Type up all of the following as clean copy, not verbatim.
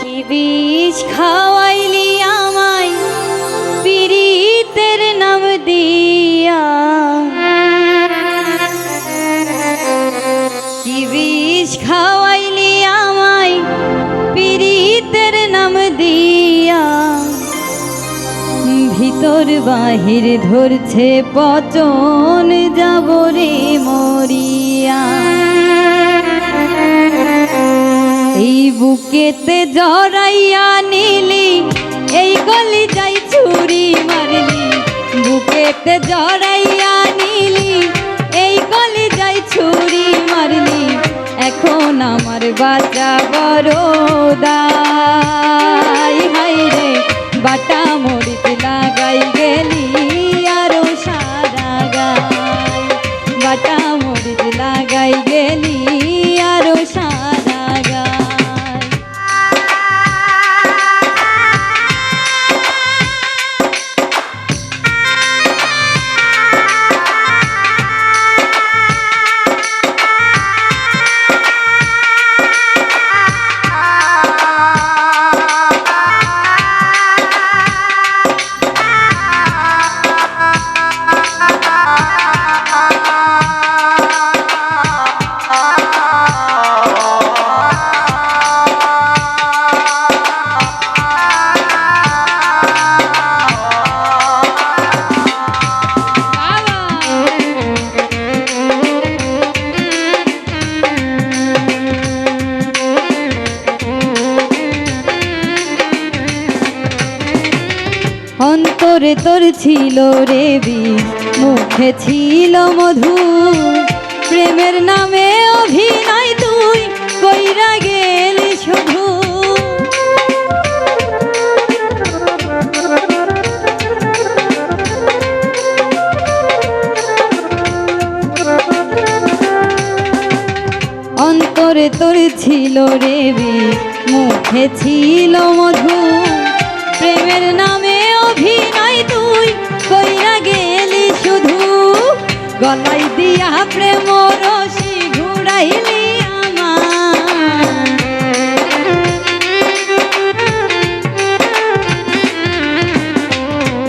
কি বিষ খাওয়াইলি আমায় পীড়িতের নাম দিয়া, কি বিষ খাওয়াইলি আমায় পীড়িতের নাম দিয়া, ভিতর বাহির ধরছে পচন যাব রে মরিয়া। এই বুকেতে জড়াইয়া নিলি, এই গলি যাই ছুরি মারলি, বুকেতে জড়াইয়া নিলি, এই গলি যাই ছুরি মারলি, এখন আমার বাঁচা বড় দায়। হায় রে বাটা মরিচ লাগাই গেলি আরো সারা গায়, বাটা মরিচ লাগাই গেলি আরো সারা গায়। অন্তরে তোর ছিল রে বিষ, মুখে ছিল মধু, প্রেমের নামে অভিনয় তুই কইরা গেলি শুধু। অন্তরে তোর ছিল রে বিষ, মুখে ছিল মধু, প্রেমের নামে অভিনয় তুই কইরা গেলি শুধু। গলাই দিয়া প্রেম রশি ঘুরাইলি আমার,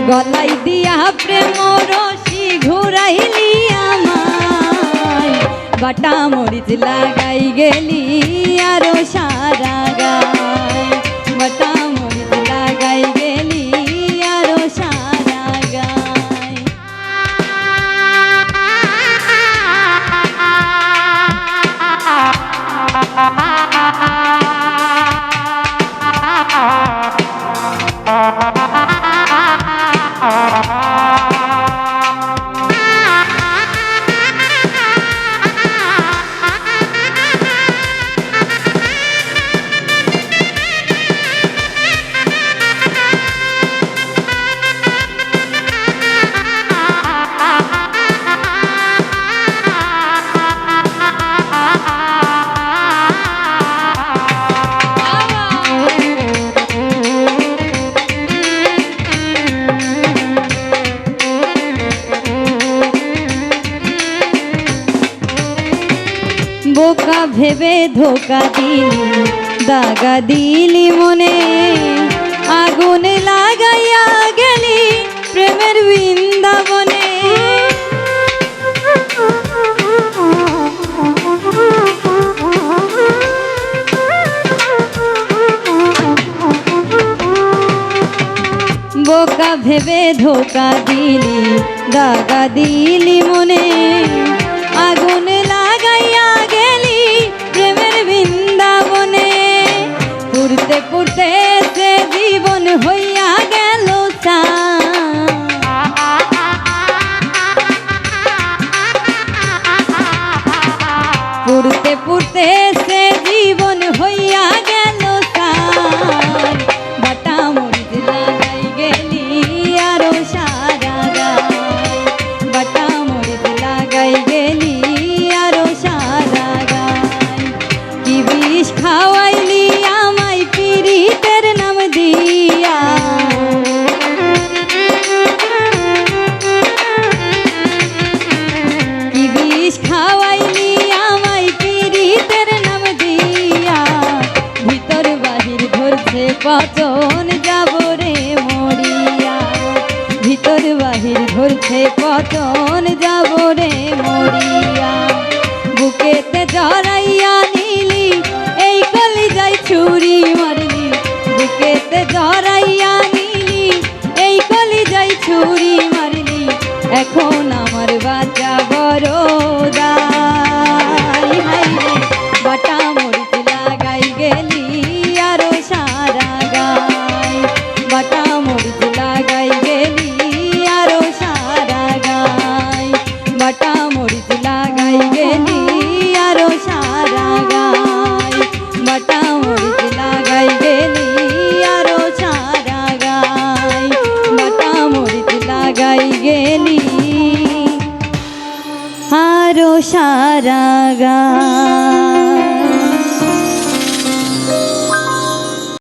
গলাই দিয়া প্রেম রশি ঘুরাইলি আমার, বাটা মরিচ লাগাই গেলি আরো সারা গায়, বাটা মরিচ লাগাই গেলি আরো সারা গায়। বোকা ভেবে ধোকা দিলি, দাগা দিলি মনে, আগুন লাগাইয়া গেলি প্রেমের বৃন্দাবনে। বোকা ভেবে ধোকা দিলি, দাগা দিলি মনে, আগুন লাগাইয়া গেলি প্রেমের বৃন্দাবনে। পুরতে পুরতে সে জীবন হইয়া গেল চা, পুরতে পুরতে সে জীবন হইয়া গেল চা, বাটা মরিচ লাগাই গেলি আরো সারা গায়, বাটা মরিচ লাগাই গেলি আরো সারা পতন যাব রে মরিয়া, ভিতর বাহির ধরছে পতন যাব রে মরিয়া। বুকেতে জড়াইয়া নিলি এই কলিজায় ছুরি মারলি, বুকেতে জড়াই